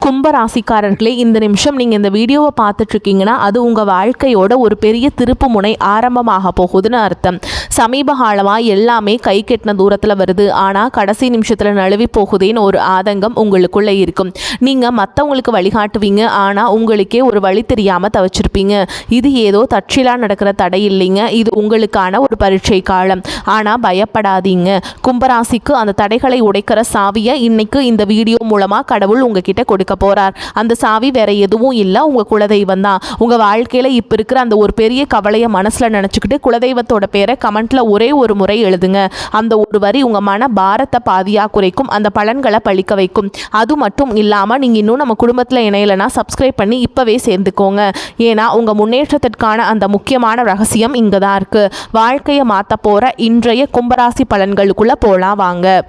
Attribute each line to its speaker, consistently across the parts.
Speaker 1: கும்பராசிக்காரர்களே, இந்த நிமிஷம் நீங்கள் இந்த வீடியோவை பார்த்துட்ருக்கீங்கன்னா அது உங்கள் வாழ்க்கையோட ஒரு பெரிய திருப்பு முனை ஆரம்பமாக போகுதுன்னு அர்த்தம். சமீப காலமாக எல்லாமே கை கெட்டின தூரத்தில் வருது, ஆனால் கடைசி நிமிஷத்தில் நழுவி போகுதேன்னு ஒரு ஆதங்கம் உங்களுக்குள்ளே இருக்கும். நீங்கள் மற்றவங்களுக்கு வழிகாட்டுவீங்க, ஆனால் உங்களுக்கே ஒரு வழி தெரியாமல் தவிச்சிருப்பீங்க. இது ஏதோ தற்செயலாக நடக்கிற தடை இல்லைங்க, இது உங்களுக்கான ஒரு பரீட்சை காலம். ஆனால் பயப்படாதீங்க. கும்பராசிக்கு அந்த தடைகளை உடைக்கிற சாவியை இன்னைக்கு இந்த வீடியோ மூலமாக கடவுள் உங்ககிட்ட கொடுக்க போறார். அந்த சாவி வேற எதுவும் இல்லை, உங்க குலதெய்வம் தான். உங்க வாழ்க்கையில இப்ப இருக்கிற அந்த ஒரு பெரிய கவலையை மனசுல நினைச்சுக்கிட்டு குலதெய்வத்தோட பேரை கமெண்ட்ல ஒரே ஒரு முறை எழுதுங்க. அந்த ஒரு வரி உங்க மன பாரத்தை பாதியா குறைக்கும், அந்த பலன்களை பழிக்க வைக்கும். அது மட்டும் இல்லாம நீங்க இன்னும் நம்ம குடும்பத்துல இணையலைன்னா சப்ஸ்கிரைப் பண்ணி இப்பவே சேர்ந்துக்கோங்க. ஏன்னா உங்க முன்னேற்றத்திற்கான அந்த முக்கியமான ரகசியம் இங்கதான் இருக்கு. வாழ்க்கையை மாத்த போற இன்றைய கும்பராசி பலன்களுக்குள்ள போலாம் வாங்க.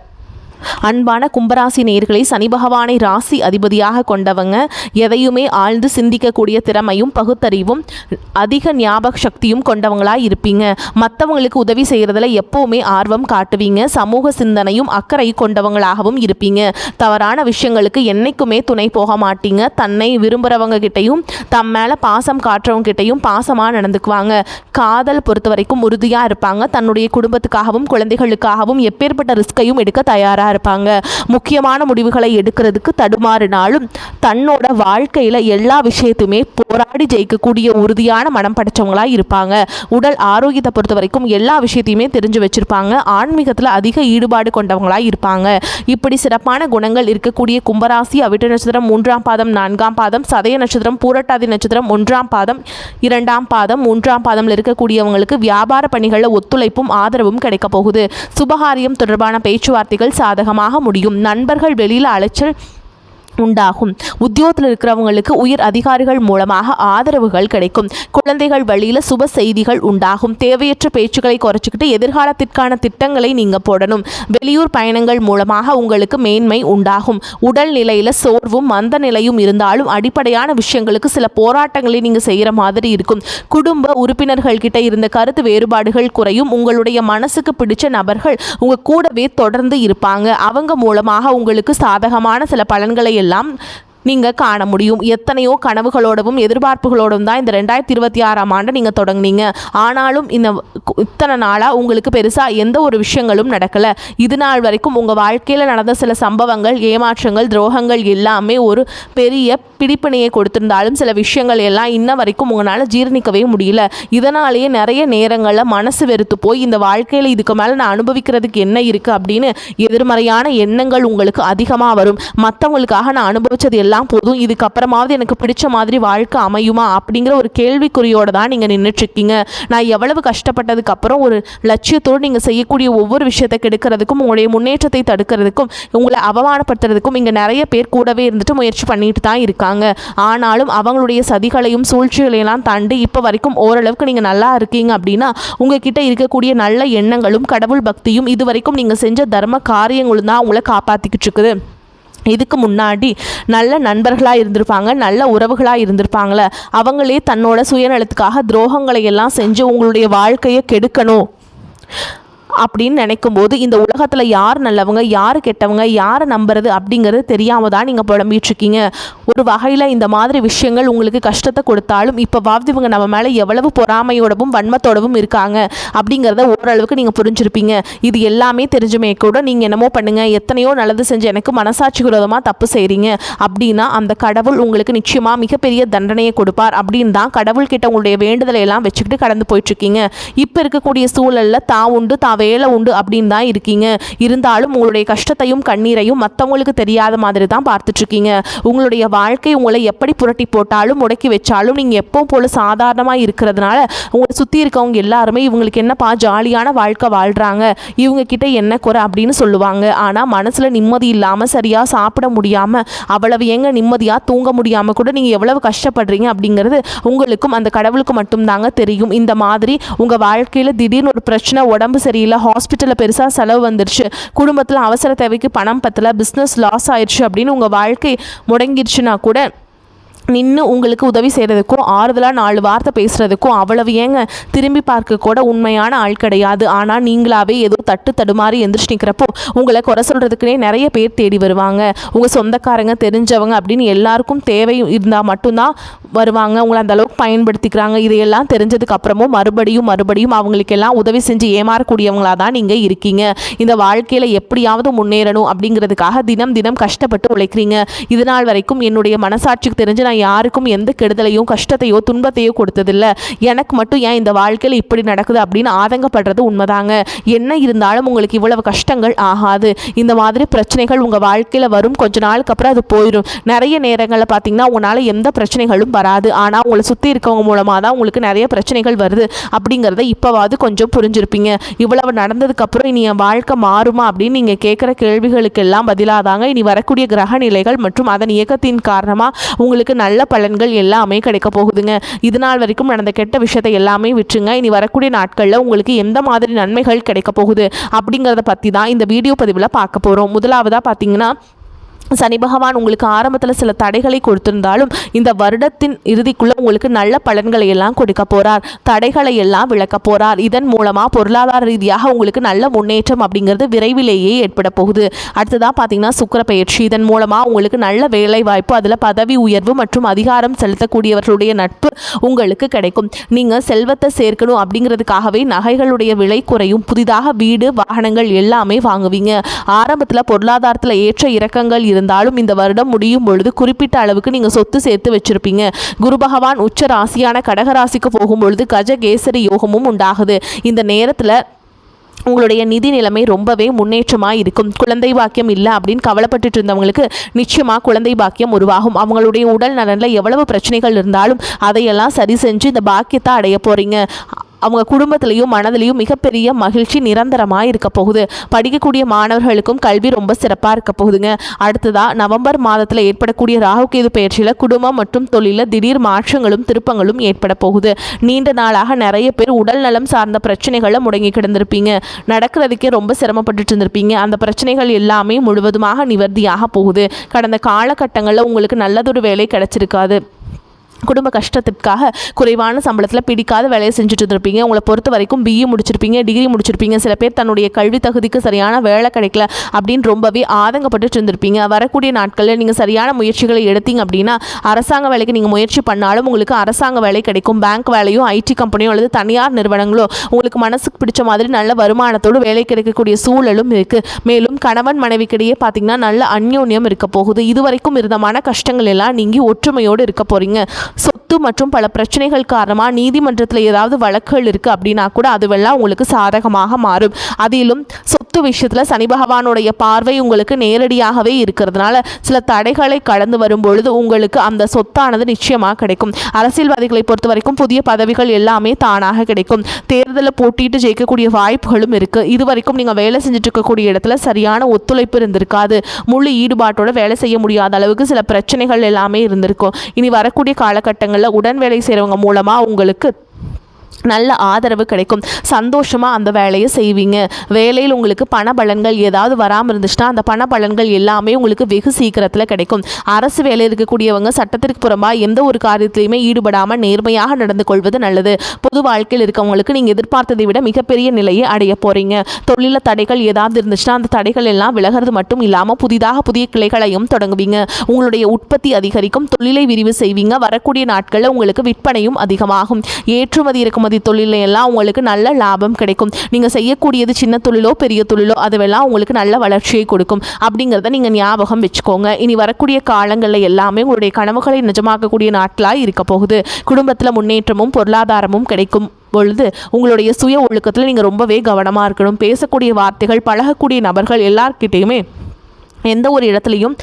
Speaker 1: அன்பான கும்பராசி நேயர்களை, சனி பகவானை ராசி அதிபதியாக கொண்டவங்க எதையுமே ஆழ்ந்து சிந்திக்கக்கூடிய திறமையும் பகுத்தறிவும் அதிக ஞாபக சக்தியும் கொண்டவங்களாக இருப்பீங்க. மற்றவங்களுக்கு உதவி செய்கிறதுல எப்போவுமே ஆர்வம் காட்டுவீங்க. சமூக சிந்தனையும் அக்கறை கொண்டவங்களாகவும் இருப்பீங்க. தவறான விஷயங்களுக்கு என்றைக்குமே துணை போக மாட்டீங்க. தன்னை விரும்புகிறவங்க கிட்டையும் தம் மேலே பாசம் காட்டுறவங்க கிட்டையும் பாசமாக நடந்துக்குவாங்க. காதல் பொறுத்த வரைக்கும் உறுதியாக இருப்பாங்க. தன்னுடைய குடும்பத்துக்காகவும் குழந்தைகளுக்காகவும் எப்பேற்பட்ட ரிஸ்கையும் எடுக்க தயாராக இருப்பாங்க. முக்கியமான முடிவுகளை எடுக்கிறதுக்கு தடுமாறினாலும் தன்னோட வாழ்க்கையில எல்லா விஷயத்தையுமே போராடி ஜெயிக்கக்கூடிய உறுதியான மனம் படைச்சவங்களா இருப்பாங்க. உடல் ஆரோக்கியத்தை பொறுத்த வரைக்கும் எல்லா விஷயத்தையுமே தெரிஞ்சு வச்சிருப்பாங்க. ஆன்மீகத்துல அதிக ஈடுபாடு கொண்டவங்களா இருப்பாங்க. இப்படி சிறப்பான குணங்கள் இருக்கக்கூடிய கும்பராசி அவிட்ட நட்சத்திரம் 3ஆம் பாதம் 4ஆம் பாதம் சதய நட்சத்திரம் பூரட்டாதி நட்சத்திரம் 1ஆம் பாதம் 2ஆம் பாதம் 3ஆம் பாதம்ல இருக்கக்கூடியவங்களுக்கு வியாபார பணிகளில் ஒத்துழைப்பும் ஆதரவும் கிடைக்க போகுது. சுபகாரியம் தொடர்பான பேச்சுவார்த்தைகள் சாதகமாக முடியும். நண்பர்கள் வெளியில் அலைச்சல் உண்டாகும். உத்தியோகத்தில் இருக்கிறவங்களுக்கு உயர் அதிகாரிகள் மூலமாக ஆதரவுகள் கிடைக்கும். குழந்தைகள் வழியில் சுப செய்திகள் உண்டாகும். தேவையற்ற பேச்சுக்களை குறைச்சிக்கிட்டு எதிர்காலத்திற்கான திட்டங்களை நீங்க போடணும். வெளியூர் பயணங்கள் மூலமாக உங்களுக்கு மேன்மை உண்டாகும். உடல் நிலையில சோர்வும் மந்த நிலையும் இருந்தாலும் அடிப்படையான விஷயங்களுக்கு சில போராட்டங்களை நீங்க செய்யற மாதிரி இருக்கும். குடும்ப உறுப்பினர்கள் கிட்ட இருந்த கருத்து வேறுபாடுகள் குறையும். உங்களுடைய மனசுக்கு பிடிச்ச நபர்கள் உங்க கூடவே தொடர்ந்து இருப்பாங்க. அவங்க மூலமாக உங்களுக்கு சாதகமான சில பலன்களை எல்லாம் நீங்கள் காண முடியும். எத்தனையோ கனவுகளோடவும் எதிர்பார்ப்புகளோடும் தான் இந்த 2026ஆம் ஆண்டு நீங்கள் தொடங்குனீங்க. ஆனாலும் இத்தனை நாளாக உங்களுக்கு பெருசாக எந்த ஒரு விஷயங்களும் நடக்கலை. இது நாள் வரைக்கும் உங்கள் வாழ்க்கையில் நடந்த சில சம்பவங்கள், ஏமாற்றங்கள், துரோகங்கள் எல்லாமே ஒரு பெரிய பிடிப்பினையை கொடுத்திருந்தாலும் சில விஷயங்கள் எல்லாம் இன்ன வரைக்கும் உங்களால் ஜீரணிக்கவே முடியல. இதனாலேயே நிறைய நேரங்களில் மனசு வெறுத்து போய் இந்த வாழ்க்கையில் இதுக்கு மேலே நான் அனுபவிக்கிறதுக்கு என்ன இருக்குது அப்படின்னு எதிர்மறையான எண்ணங்கள் உங்களுக்கு அதிகமாக வரும். மற்றவங்களுக்காக நான் அனுபவித்தது எல்லாம் போதும், இதுக்கப்புறமாவது எனக்கு பிடிச்ச மாதிரி வாழ்க்கை அமையுமா அப்படிங்கிற ஒரு கேள்விக்குறியோடு தான் நீங்கள் நின்றுட்டுருக்கீங்க. நான் எவ்வளவு கஷ்டப்பட்டதுக்கு அப்புறம் ஒரு லட்சியத்தோடு நீங்கள் செய்யக்கூடிய ஒவ்வொரு விஷயத்தை கெடுக்கிறதுக்கும் உங்களுடைய முன்னேற்றத்தை தடுக்கிறதுக்கும் உங்களை அவமானப்படுத்துறதுக்கும் இங்கே நிறைய பேர் கூடவே இருந்துட்டு முயற்சி பண்ணிட்டு தான் இருக்காங்க. ஆனாலும் அவங்களுடைய சதிகளையும் சூழ்ச்சிகளையெல்லாம் தாண்டி இப்போ வரைக்கும் ஓரளவுக்கு நீங்கள் நல்லா இருக்கீங்க அப்படின்னா உங்ககிட்ட இருக்கக்கூடிய நல்ல எண்ணங்களும் கடவுள் பக்தியும் இது வரைக்கும் நீங்கள் செஞ்ச தர்ம காரியங்களும் தான் உங்களை காப்பாற்றிக்கிட்டு இருக்குது. இதுக்கு முன்னாடி நல்ல நண்பர்களாக இருந்திருப்பாங்க, நல்ல உறவுகளாக இருந்திருப்பாங்களே, அவங்களே தன்னோட சுயநலத்துக்காக துரோகங்களை எல்லாம் செஞ்சு உங்களுடைய வாழ்க்கையை கெடுக்கணும் அப்படின்னு நினைக்கும் போது இந்த உலகத்தில் யார் நல்லவங்க யார் கெட்டவங்க யாரை நம்புறது அப்படிங்கிறது தெரியாமல் தான் நீங்கள் புலம்பிகிட்ருக்கீங்க. ஒரு வகையில் இந்த மாதிரி விஷயங்கள் உங்களுக்கு கஷ்டத்தை கொடுத்தாலும் இப்போவாவது இவங்க நம்ம மேலே எவ்வளவு பொறாமையோடவும் வன்மத்தோடவும் இருக்காங்க அப்படிங்கிறத ஓரளவுக்கு நீங்கள் புரிஞ்சிருப்பீங்க. இது எல்லாமே தெரிஞ்சுமே கூட நீங்கள் என்னமோ பண்ணுங்கள், எத்தனையோ நல்லது செஞ்சு எனக்கு மனசாட்சி விரோதமாக தப்பு செய்கிறீங்க அப்படின்னா அந்த கடவுள் உங்களுக்கு நிச்சயமாக மிகப்பெரிய தண்டனையை கொடுப்பார் அப்படின்னு தான் கடவுள்கிட்ட உங்களுடைய வேண்டுதலை எல்லாம் வச்சுக்கிட்டு கடந்து போயிட்டுருக்கீங்க. இப்போ இருக்கக்கூடிய சூழலில் தான் உண்டு தான் வேலை உண்டு அப்படின்னு தான் இருக்கீங்க. இருந்தாலும் உங்களுடைய கஷ்டத்தையும் கண்ணீரையும் மற்றவங்களுக்கு தெரியாத மாதிரி தான் பார்த்துட்ருக்கீங்க. உங்களுடைய வாழ்க்கை உங்களை எப்படி புரட்டி போட்டாலும் முடக்கி வச்சாலும் நீங்கள் எப்போ போல சாதாரணமாக இருக்கிறதுனால உங்களை சுற்றி இருக்கவங்க எல்லாருமே இவங்களுக்கு என்னப்பா ஜாலியான வாழ்க்கை வாழ்கிறாங்க, இவங்க கிட்ட என்ன குறை அப்படின்னு சொல்லுவாங்க. ஆனால் மனசில் நிம்மதி இல்லாமல் சரியாக சாப்பிட முடியாமல் அவ்வளவு எங்க நிம்மதியாக தூங்க முடியாமல் கூட நீங்கள் எவ்வளவு கஷ்டப்படுறீங்க அப்படிங்கிறது உங்களுக்கும் அந்த கடவுளுக்கு மட்டும்தாங்க தெரியும். இந்த மாதிரி உங்கள் வாழ்க்கையில் திடீர்னு ஒரு பிரச்சனை, உடம்பு சரியில்லை, ஹாஸ்பிட்டலில் பெருசாக செலவு வந்துருச்சு, குடும்பத்தில் அவசர தேவைக்கு பணம் பத்தல, பிஸ்னஸ் லாஸ் ஆயிடுச்சு அப்படின்னு உங்கள் வாழ்க்கை முடங்கிடுச்சுன்னா கூட நின்று உங்களுக்கு உதவி செய்கிறதுக்கும் ஆறுதலாக 4 வார்த்தை பேசுகிறதுக்கும் அவ்வளவு ஏங்க திரும்பி பார்க்க கூட உண்மையான ஆள் கிடையாது. ஆனால் நீங்களாவே ஏதோ தடுமாறி எந்திரிச்சு நிற்கிறப்போ உங்களை குறை சொல்கிறதுக்குனே நிறைய பேர் தேடி வருவாங்க. உங்கள் சொந்தக்காரங்க தெரிஞ்சவங்க அப்படின்னு எல்லாருக்கும் தேவை இருந்தால் மட்டும்தான் வருவாங்க. உங்களை அந்த அளவுக்கு பயன்படுத்திக்கிறாங்க. இதையெல்லாம் தெரிஞ்சதுக்கு அப்புறமும் மறுபடியும் அவங்களுக்கெல்லாம் உதவி செஞ்சு ஏமாறக்கூடியவங்களாக தான் நீங்கள் இருக்கீங்க. இந்த வாழ்க்கையில் எப்படியாவது முன்னேறணும் அப்படிங்கிறதுக்காக தினம் கஷ்டப்பட்டு உழைக்கிறீங்க. இது நாள் வரைக்கும் என்னுடைய மனசாட்சிக்கு தெரிஞ்சு நான் யாருக்கும் எந்த கெடுதலையும் கஷ்டத்தையோ துன்பத்தையோ கொடுத்ததில்ல. எனக்கு மட்டும் ஏன் இந்த வாழ்க்கையில் இப்படி நடக்குது அப்படின்னு ஆதங்கப்படுறது உண்மைதாங்க. என்ன இருந்தாலும் உங்களுக்கு இவ்வளவு கஷ்டங்கள் ஆகாது. இந்த மாதிரி பிரச்சனைகள் உங்கள் வாழ்க்கையில் வரும். கொஞ்ச நாளுக்கு அப்புறம் அது போயிடும். நிறைய நேரங்களில் பார்த்தீங்கன்னா உங்களால் எந்த பிரச்சனைகளும் வராது. ஆனால் உங்களை சுற்றி இருக்கவங்க மூலமாக தான் உங்களுக்கு நிறைய பிரச்சனைகள் வருது அப்படிங்கிறத இப்போவாது கொஞ்சம் புரிஞ்சிருப்பீங்க. இவ்வளவு நடந்ததுக்கப்புறம் இனி என் வாழ்க்கை மாறுமா அப்படின்னு நீங்கள் கேட்குற கேள்விகளுக்கெல்லாம் பதிலாதாங்க இனி வரக்கூடிய கிரக நிலைகள் மற்றும் அதன் இயக்கத்தின் காரணமாக உங்களுக்கு நல்ல பலன்கள் எல்லாமே கிடைக்க போகுதுங்க. இது நாள் வரைக்கும் நடந்த கெட்ட விஷயத்தை எல்லாமே விட்டுருங்க. இனி வரக்கூடிய நாட்களில் உங்களுக்கு எந்த மாதிரி நன்மைகள் கிடைக்க போகுது அப்படிங்கிறத பற்றி தான் இந்த வீடியோ பதிவில் பார்க்க போகிறோம். முதலாவதாக பார்த்தீங்கன்னா சனி பகவான் உங்களுக்கு ஆரம்பத்தில் சில தடைகளை கொடுத்திருந்தாலும் இந்த வருடத்தின் இறுதிக்குள்ளே உங்களுக்கு நல்ல பலன்களை எல்லாம் கொடுக்க போகிறார். தடைகளை எல்லாம் விளக்க போகிறார். இதன் மூலமாக பொருளாதார ரீதியாக உங்களுக்கு நல்ல முன்னேற்றம் அப்படிங்கிறது விரைவிலேயே ஏற்பட போகுது. அடுத்ததாக பார்த்தீங்கன்னா சுக்கிர பெயர்ச்சி. இதன் மூலமாக உங்களுக்கு நல்ல வேலை வாய்ப்பு, அதில் பதவி உயர்வு மற்றும் அதிகாரம் செலுத்தக்கூடியவர்களுடைய நட்பு உங்களுக்கு கிடைக்கும். நீங்கள் செல்வத்தை சேர்க்கணும் அப்படிங்கிறதுக்காகவே நகைகளுடைய விலை குறையும். புதிதாக வீடு வாகனங்கள் எல்லாமே வாங்குவீங்க. ஆரம்பத்தில் பொருளாதாரத்தில் ஏற்ற இறக்கங்கள் இருந்தாலும் இந்த வருடம் முடியும் பொழுது குறிப்பிட்ட அளவுக்கு நீங்கள் சொத்து சேர்த்து வச்சிருப்பீங்க. குரு பகவான் உச்ச ராசியான கடகராசிக்கு போகும்பொழுது கஜகேசரி யோகமும் உண்டாகுது. இந்த நேரத்தில் உங்களுடைய நிதி நிலைமை ரொம்பவே முன்னேற்றமாக இருக்கும். குழந்தை பாக்கியம் இல்லை அப்படின்னு கவலைப்பட்டு இருந்தவங்களுக்கு நிச்சயமாக குழந்தை பாக்கியம் உருவாகும். அவங்களுடைய உடல் நலனில் எவ்வளவு பிரச்சனைகள் இருந்தாலும் அதையெல்லாம் சரி செஞ்சு இந்த பாக்கியத்தை அடைய போகிறீங்க. அவங்க குடும்பத்திலையும் மனதிலையும் மிகப்பெரிய மகிழ்ச்சி நிரந்தரமாக இருக்க போகுது. படிக்கக்கூடிய மாணவர்களுக்கும் கல்வி ரொம்ப சிறப்பாக இருக்க போகுதுங்க. அடுத்ததாக நவம்பர் மாதத்தில் ஏற்படக்கூடிய ராகுகேது பயிற்சியில் குடும்பம் மற்றும் தொழிலில் திடீர் மாற்றங்களும் திருப்பங்களும் ஏற்பட போகுது. நீண்ட நாளாக நிறைய பேர் உடல் நலம் சார்ந்த பிரச்சனைகளை முடங்கி கிடந்திருப்பீங்க. நடக்கிறதுக்கே ரொம்ப சிரமப்பட்டு இருந்திருப்பீங்க. அந்த பிரச்சனைகள் எல்லாமே முழுவதுமாக நிவர்த்தியாக போகுது. கடந்த காலகட்டங்களில் உங்களுக்கு நல்லதொரு வேலை கிடைச்சிருக்காது. குடும்ப கஷ்டத்திற்காக குறைவான சம்பளத்தில் பிடிக்காத வேலையை செஞ்சுட்டு இருந்திருப்பீங்க. உங்களை பொறுத்த வரைக்கும் பிஇ முடிச்சிருப்பீங்க, டிகிரி முடிச்சிருப்பீங்க. சில பேர் தன்னுடைய கல்வி தகுதிக்கு சரியான வேலை கிடைக்கல அப்படின்னு ரொம்பவே ஆதங்கப்பட்டு இருந்திருப்பீங்க. வரக்கூடிய நாட்களில் நீங்கள் சரியான முயற்சிகளை எடுத்தீங்க அப்படின்னா அரசாங்க வேலைக்கு நீங்கள் முயற்சி பண்ணாலும் உங்களுக்கு அரசாங்க வேலை கிடைக்கும். பேங்க் வேலையோ ஐடி கம்பெனியோ அல்லது தனியார் நிறுவனங்களோ உங்களுக்கு மனசுக்கு பிடிச்ச மாதிரி நல்ல வருமானத்தோடு வேலை கிடைக்கக்கூடிய சூழலும் இருக்குது. மேலும் கணவன் மனைவிக்கிடையே பார்த்தீங்கன்னா நல்ல அந்யோன்யம் இருக்க போகுது. இதுவரைக்கும் இருந்த மன கஷ்டங்கள் எல்லாம் நீங்கி ஒற்றுமையோடு இருக்க போகிறீங்க. சொத்து மற்றும் பல பிரச்சனைகள் காரணமாக நீதிமன்றத்தில் ஏதாவது வழக்குகள் இருக்குது அப்படின்னா கூட அதுவெல்லாம் உங்களுக்கு சாதகமாக மாறும். அதிலும் சொத்து விஷயத்தில் சனி பகவானுடைய பார்வை உங்களுக்கு நேரடியாகவே இருக்கிறதுனால சில தடைகளை கடந்து வரும்பொழுது உங்களுக்கு அந்த சொத்தானது நிச்சயமாக கிடைக்கும். அரசியல்வாதிகளை பொறுத்த வரைக்கும் புதிய பதவிகள் எல்லாமே தானாக கிடைக்கும். தேர்தலில் போட்டிட்டு ஜெயிக்கக்கூடிய வாய்ப்புகளும் இருக்குது. இது வரைக்கும் நீங்கள் வேலை செஞ்சுட்டு இருக்கக்கூடிய இடத்துல சரியான ஒத்துழைப்பு இருந்திருக்காது. முழு ஈடுபாட்டோட வேலை செய்ய முடியாத அளவுக்கு சில பிரச்சனைகள் எல்லாமே இருந்திருக்கும். இனி வரக்கூடிய காலகட்டங்களில் உடன் வேலை செய்கிறவங்க மூலமாக உங்களுக்கு நல்ல ஆதரவு கிடைக்கும். சந்தோஷமாக அந்த வேலையை செய்வீங்க. வேலையில் உங்களுக்கு பண பலன்கள் ஏதாவது வராமல் இருந்துச்சுன்னா அந்த பண பலன்கள் எல்லாமே உங்களுக்கு வெகு சீக்கிரத்தில் கிடைக்கும். அரசு வேலை இருக்கக்கூடியவங்க சட்டத்திற்கு புறம்பாக எந்த ஒரு காரியத்திலையுமே ஈடுபடாமல் நேர்மையாக நடந்து கொள்வது நல்லது. பொது வாழ்க்கையில் இருக்கவங்களுக்கு நீங்கள் எதிர்பார்த்ததை விட மிகப்பெரிய நிலையை அடைய போகிறீங்க. தொழில தடைகள் ஏதாவது இருந்துச்சுன்னா அந்த தடைகள் எல்லாம் விலகிறது மட்டும் இல்லாமல் புதிய கிளைகளையும் தொடங்குவீங்க. உங்களுடைய உற்பத்தி அதிகரிக்கும். தொழிலை விரிவு செய்வீங்க. வரக்கூடிய நாட்களில் உங்களுக்கு விற்பனையும் அதிகமாகும். ஏற்றுமதி இறக்குமதி தொழில எல்லாம் உங்களுக்கு நல்ல லாபம் கிடைக்கும். நீங்கள் செய்யக்கூடியது சின்ன தொழிலோ பெரிய தொழிலோ அதுவெல்லாம் உங்களுக்கு நல்ல வளர்ச்சியை கொடுக்கும் அப்படிங்கிறத நீங்கள் ஞாபகம் வச்சுக்கோங்க. இனி வரக்கூடிய காலங்களில் எல்லாமே உங்களுடைய கனவுகளை நிஜமாக்கக்கூடிய நாட்களாக இருக்க போகுது. குடும்பத்தில் முன்னேற்றமும் பொருளாதாரமும் கிடைக்கும் பொழுது உங்களுடைய சுய ஒழுக்கத்தில் நீங்கள் ரொம்பவே கவனமாக இருக்கணும். பேசக்கூடிய வார்த்தைகள், பழகக்கூடிய நபர்கள் எல்லார்கிட்டையுமே எந்த ஒரு இடத்துலையும்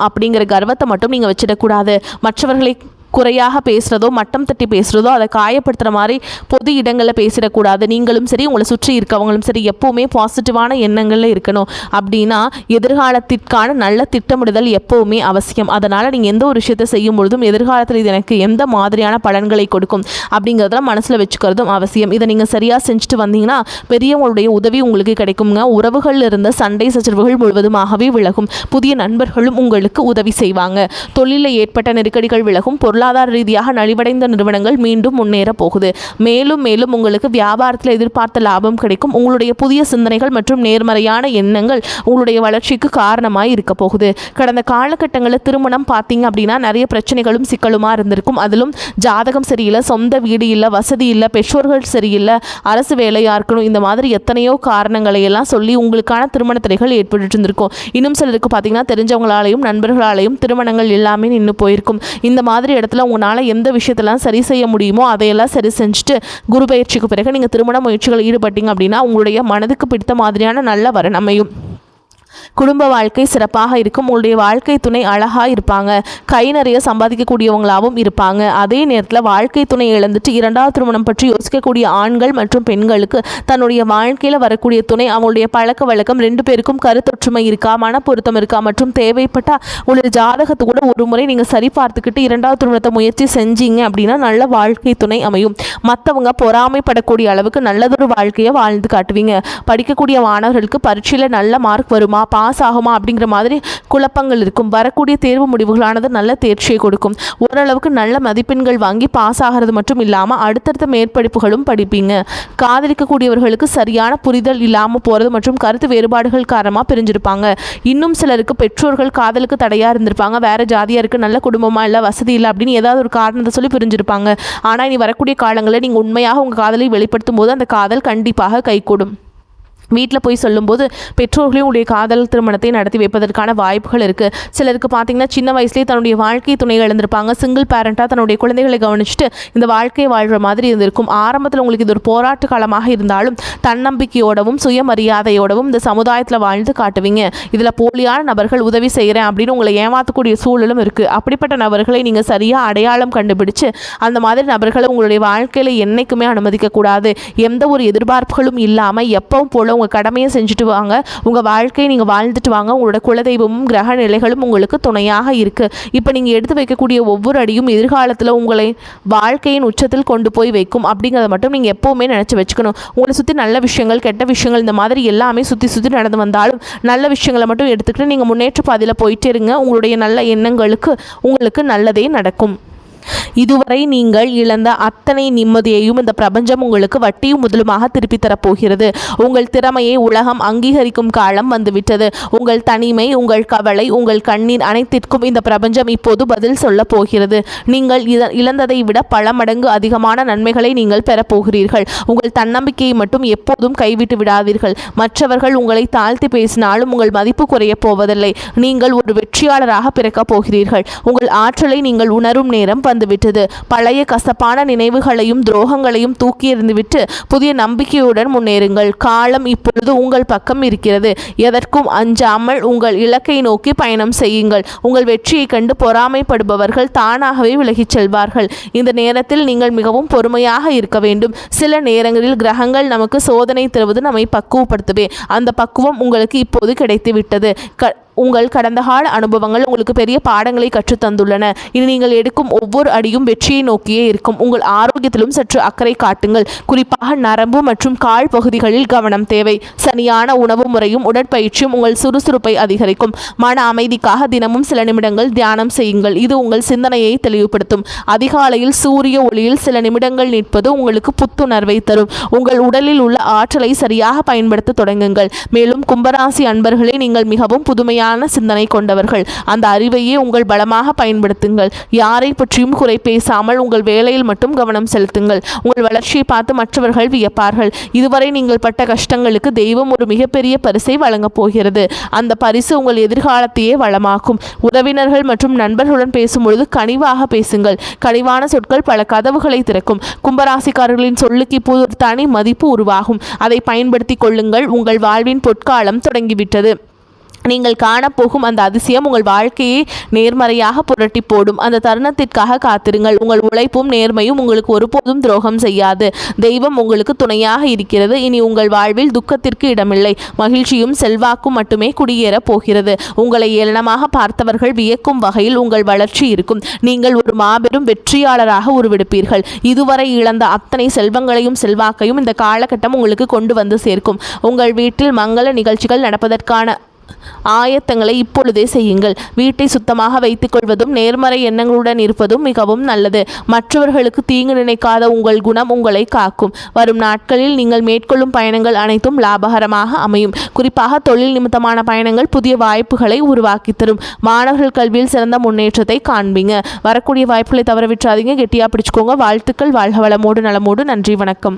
Speaker 1: அப்படிங்கிற கர்வத்தை மட்டும் நீங்கள் வச்சிடக்கூடாது. மற்றவர்களை குறையாக பேசுகிறதோ மட்டம் தட்டி பேசுகிறதோ அதை காயப்படுத்துகிற மாதிரி பொது இடங்களில் பேசிடக்கூடாது. நீங்களும் சரி உங்களை சுற்றி இருக்கவங்களும் சரி எப்போவுமே பாசிட்டிவான எண்ணங்களில் இருக்கணும். அப்படின்னா எதிர்காலத்திற்கான நல்ல திட்டமிடுதல் எப்போவுமே அவசியம். அதனால் நீங்கள் எந்த ஒரு விஷயத்தை செய்யும் பொழுதும் எதிர்காலத்தில் இது எனக்கு எந்த மாதிரியான பலன்களை கொடுக்கும் அப்படிங்கிறதெல்லாம் மனசில் வச்சுக்கிறதும் அவசியம். இதை நீங்கள் சரியாக செஞ்சுட்டு வந்தீங்கன்னா பெரியவங்களுடைய உதவி உங்களுக்கு கிடைக்குங்க. உறவுகளில் இருந்த சண்டை சச்சரவுகள் முழுவதுமாகவே விலகும். புதிய நண்பர்களும் உங்களுக்கு உதவி செய்வாங்க. தொழிலில் ஏற்பட்ட நெருக்கடிகள் விலகும். பொருளாதார ரீதியாக நலிவடைந்த நிறுவனங்கள் மீண்டும் முன்னேற போகுது. மேலும் மேலும் உங்களுக்கு வியாபாரத்தில் எதிர்பார்த்த லாபம் கிடைக்கும். உங்களுடைய புதிய சிந்தனைகள் மற்றும் நேர்மறையான எண்ணங்கள் உங்களுடைய வளர்ச்சிக்கு காரணமாய் இருக்க போகுது. கடந்த காலகட்டங்களில் திருமணம் பார்த்தீங்க அப்படின்னா நிறைய பிரச்சனைகளும் சிக்கலுமா இருந்திருக்கும். அதிலும் ஜாதகம் சரியில்லை, சொந்த வீடு இல்லை, வசதி இல்லை, பெற்றோர்கள் சரியில்லை, அரசு வேலையாக இருக்கணும், இந்த மாதிரி எத்தனையோ காரணங்களை எல்லாம் சொல்லி உங்களுக்கான திருமண தடைகள் ஏற்பட்டு இருந்திருக்கும். இன்னும் சிலருக்கு பார்த்தீங்கன்னா தெரிஞ்சவங்களாலையும் நண்பர்களாலையும் திருமணங்கள் எல்லாமே நின்று போயிருக்கும். இந்த மாதிரி இடத்துல உங்களால் எந்த விஷயத்தெல்லாம் சரி செய்ய முடியுமோ அதையெல்லாம் சரி செஞ்சுட்டு குரு பயிற்சிக்கு பிறகு நீங்கள் திருமண முயற்சிகள் ஈடுபட்டீங்க அப்படின்னா உங்களுடைய மனதுக்கு பிடித்த மாதிரியான நல்ல வரன் அமையும். குடும்ப வாழ்க்கை சிறப்பாக இருக்கும். உங்களுடைய வாழ்க்கை துணை அழகாக இருப்பாங்க. கை நிறைய சம்பாதிக்கக்கூடியவங்களாகவும் இருப்பாங்க. அதே நேரத்தில் வாழ்க்கை துணை இழந்துட்டு இரண்டாவது திருமணம் பற்றி யோசிக்கக்கூடிய ஆண்கள் மற்றும் பெண்களுக்கு தன்னுடைய வாழ்க்கையில் வரக்கூடிய துணை அவங்களுடைய பழக்க வழக்கம் 2 பேருக்கும் கருத்தொற்றுமை இருக்கா, மனப்பொருத்தம் இருக்கா மற்றும் தேவைப்பட்டால் உங்களுடைய ஜாதகத்தை கூட ஒரு முறை நீங்கள் சரி பார்த்துக்கிட்டு இரண்டாவது திருமணத்தை முயற்சி செஞ்சீங்க அப்படின்னா நல்ல வாழ்க்கை துணை அமையும். மற்றவங்க பொறாமைப்படக்கூடிய அளவுக்கு நல்லதொரு வாழ்க்கையை வாழ்ந்து காட்டுவீங்க. படிக்கக்கூடிய மாணவர்களுக்கு பரீட்சையில் நல்ல மார்க் வருமா, பாஸ் ஆகுமா அப்படிங்கிற மாதிரி குழப்பங்கள் இருக்கும். வரக்கூடிய தேர்வு முடிவுகளானது நல்ல தேர்ச்சியை கொடுக்கும். ஓரளவுக்கு நல்ல மதிப்பெண்கள் வாங்கி பாஸ் ஆகிறது மட்டும் இல்லாமல் அடுத்தடுத்த மேற்படிப்புகளும் படிப்பீங்க. காதலிக்கக்கூடியவர்களுக்கு சரியான புரிதல் இல்லாமல் போகிறது மற்றும் கருத்து வேறுபாடுகள் காரணமாக பிரிஞ்சிருப்பாங்க. இன்னும் சிலருக்கு பெற்றோர்கள் காதலுக்கு தடையாக இருந்திருப்பாங்க. வேறு ஜாதியாக இருக்குது, நல்ல குடும்பமாக இல்லை, வசதி இல்லை அப்படின்னு ஏதாவது ஒரு காரணத்தை சொல்லி பிரிஞ்சிருப்பாங்க. ஆனால் இனி வரக்கூடிய காலங்களில் நீங்கள் உண்மையாக உங்கள் காதலை வெளிப்படுத்தும் போது அந்த காதல் கண்டிப்பாக கைகூடும். வீட்டில் போய் சொல்லும்போது பெற்றோர்களையும் உடைய காதல் திருமணத்தை நடத்தி வைப்பதற்கான வாய்ப்புகள் இருக்குது. சிலருக்கு பார்த்திங்கன்னா சின்ன வயசுலேயே தன்னுடைய வாழ்க்கை துணையை இழந்திருப்பாங்க. சிங்கிள் பேரண்ட்டாக தன்னுடைய குழந்தைகளை கவனிச்சுட்டு இந்த வாழ்க்கையை வாழ்கிற மாதிரி இருந்திருக்கும். ஆரம்பத்தில் உங்களுக்கு இது ஒரு போராட்ட காலமாக இருந்தாலும் தன்னம்பிக்கையோடவும் சுயமரியாதையோடவும் இந்த சமுதாயத்தில் வாழ்ந்து காட்டுவீங்க. இதில் போலியான நபர்கள் உதவி செய்கிறேன் அப்படின்னு உங்களை ஏமாற்றக்கூடிய சூழலும் இருக்குது. அப்படிப்பட்ட நபர்களை நீங்கள் சரியாக அடையாளம் கண்டுபிடிச்சு அந்த மாதிரி நபர்களை உங்களுடைய வாழ்க்கையில் என்றைக்குமே அனுமதிக்கக்கூடாது. எந்த ஒரு எதிர்பார்ப்புகளும் இல்லாமல் எப்பவும் போல உங்கள் கடமையை செஞ்சுட்டு வாங்க. உங்கள் வாழ்க்கையை நீங்கள் வாழ்ந்துட்டு வாங்க. உங்களோட குலதெய்வமும் கிரக நிலைகளும் உங்களுக்கு துணையாக இருக்குது. இப்போ நீங்கள் எடுத்து வைக்கக்கூடிய ஒவ்வொரு அடியும் எதிர்காலத்தில் உங்களை வாழ்க்கையின் உச்சத்தில் கொண்டு போய் வைக்கும் அப்படிங்கிறத மட்டும் நீங்கள் எப்போவுமே நினச்சி வச்சுக்கணும். உங்களை சுற்றி நல்ல விஷயங்கள் கெட்ட விஷயங்கள் இந்த மாதிரி எல்லாமே சுற்றி நடந்து வந்தாலும் நல்ல விஷயங்களை மட்டும் எடுத்துக்கிட்டு நீங்கள் முன்னேற்ற பாதையில் போயிட்டே இருங்க. உங்களுடைய நல்ல எண்ணங்களுக்கு உங்களுக்கு நல்லதே நடக்கும். இதுவரை நீங்கள் இழந்த அத்தனை நிம்மதியையும் இந்த பிரபஞ்சம் உங்களுக்கு வட்டியும் முதலுமாக திருப்பி தரப்போகிறது. உங்கள் திறமையை உலகம் அங்கீகரிக்கும் காலம் வந்துவிட்டது. உங்கள் தனிமை, உங்கள் கவலை, உங்கள் கண்ணீர் அனைத்திற்கும் இந்த பிரபஞ்சம் இப்போது பதில் சொல்ல போகிறது. நீங்கள் இழந்ததை விட பல மடங்கு அதிகமான நன்மைகளை நீங்கள் பெறப்போகிறீர்கள். உங்கள் தன்னம்பிக்கையை மட்டும் எப்போதும் கைவிட்டு விடாதீர்கள். மற்றவர்கள் உங்களை தாழ்த்தி பேசினாலும் உங்கள் மதிப்பு குறைய போவதில்லை. நீங்கள் ஒரு வெற்றியாளராக பிறக்கப் போகிறீர்கள். உங்கள் ஆற்றலை நீங்கள் உணரும் நேரம் வந்துவிட்டது. பழைய கசப்பான நினைவுகளையும் துரோகங்களையும் தூக்கி எறிந்துவிட்டு புதிய நம்பிக்கையுடன் முன்னேறுங்கள். காலம் இப்பொழுது உங்கள் பக்கம் இருக்கிறது. எதற்கும் அஞ்சாமல் உங்கள் இலக்கை நோக்கி பயணம் செய்யுங்கள். உங்கள் வெற்றியை கண்டு பொறாமைப்படுபவர்கள் தானாகவே விலகிச் செல்வார்கள். இந்த நேரத்தில் நீங்கள் மிகவும் பொறுமையாக இருக்க வேண்டும். சில நேரங்களில் கிரகங்கள் நமக்கு சோதனை தருவது நம்மை பக்குவப்படுத்தவே. அந்த பக்குவம் உங்களுக்கு இப்போது கிடைத்துவிட்டது. உங்கள் கடந்த கால அனுபவங்கள் உங்களுக்கு பெரிய பாடங்களை கற்றுத்தந்துள்ளன. இனி நீங்கள் எடுக்கும் ஒவ்வொரு அடியும் வெற்றியை நோக்கியே இருக்கும். உங்கள் ஆரோக்கியத்திலும் சற்று அக்கறை காட்டுங்கள். குறிப்பாக நரம்பு மற்றும் கால் பகுதிகளில் கவனம் தேவை. சரியான உணவு முறையும் உடற்பயிற்சியும் உங்கள் சுறுசுறுப்பை அதிகரிக்கும். மன அமைதிக்காக தினமும் சில நிமிடங்கள் தியானம் செய்யுங்கள். இது உங்கள் சிந்தனையை தெளிவுபடுத்தும். அதிகாலையில் சூரிய ஒளியில் சில நிமிடங்கள் நிற்பது உங்களுக்கு புத்துணர்வை தரும். உங்கள் உடலில் உள்ள ஆற்றலை சரியாக பயன்படுத்த தொடங்குங்கள். மேலும் கும்பராசி அன்பர்களே, நீங்கள் மிகவும் புதுமையான சிந்தனை கொண்டவர்கள். அந்த அறிவையே உங்கள் பலமாக பயன்படுத்துங்கள். யாரை பற்றியும் குறை பேசாமல் உங்கள் வேலையில் மட்டும் கவனம் செலுத்துங்கள். உங்கள் வளர்ச்சியை பார்த்து மற்றவர்கள் வியப்பார்கள். இதுவரை நீங்கள் பட்ட கஷ்டங்களுக்கு தெய்வம் ஒரு மிகப்பெரிய பரிசை வழங்கப் போகிறது. அந்த பரிசு உங்கள் எதிர்காலத்தையே வளமாக்கும். உறவினர்கள் மற்றும் நண்பர்களுடன் பேசும்பொழுது கனிவாக பேசுங்கள். கனிவான சொற்கள் பல கதவுகளை திறக்கும். கும்பராசிக்காரர்களின் சொல்லுக்கு இப்போது ஒரு தனி மதிப்பு உருவாகும். அதை பயன்படுத்திக் கொள்ளுங்கள். உங்கள் வாழ்வின் பொற்காலம் தொடங்கிவிட்டது. நீங்கள் காணப்போகும் அந்த அதிசயம் உங்கள் வாழ்க்கையை நேர்மறையாக புரட்டி போடும். அந்த தருணத்திற்காக காத்திருங்கள். உங்கள் உழைப்பும் நேர்மையும் உங்களுக்கு ஒருபோதும் துரோகம் செய்யாது. தெய்வம் உங்களுக்கு துணையாக இருக்கிறது. இனி உங்கள் வாழ்வில் துக்கத்திற்கு இடமில்லை. மகிழ்ச்சியும் செல்வாக்கும் மட்டுமே குடியேறப் போகிறது. உங்களை ஏளனமாக பார்த்தவர்கள் வியக்கும் வகையில் உங்கள் வளர்ச்சி இருக்கும். நீங்கள் ஒரு மாபெரும் வெற்றியாளராக உருவெடுப்பீர்கள். இதுவரை இழந்த அத்தனை செல்வங்களையும் செல்வாக்கையும் இந்த காலகட்டம் உங்களுக்கு கொண்டு வந்து சேர்க்கும். உங்கள் வீட்டில் மங்கள நிகழ்ச்சிகள் நடப்பதற்கான ஆயத்தங்களை இப்பொழுதே செய்யுங்கள். வீட்டை சுத்தமாக வைத்துக் கொள்வதும் நேர்மறை எண்ணங்களுடன் இருப்பதும் மிகவும் நல்லது. மற்றவர்களுக்கு தீங்கு நினைக்காத உங்கள் குணம் உங்களை காக்கும். வரும் நாட்களில் நீங்கள் மேற்கொள்ளும் பயணங்கள் அனைத்தும் லாபகரமாக அமையும். குறிப்பாக தொழில் நிமித்தமான பயணங்கள் புதிய வாய்ப்புகளை உருவாக்கி தரும். மாணவர்கள் கல்வியில் சிறந்த முன்னேற்றத்தை காண்பீங்க. வரக்கூடிய வாய்ப்புகளை தவற விட்டுறாதீங்க. கெட்டியா பிடிச்சுக்கோங்க. வாழ்த்துக்கள். வாழ்க வளமோடு நலமோடு. நன்றி, வணக்கம்.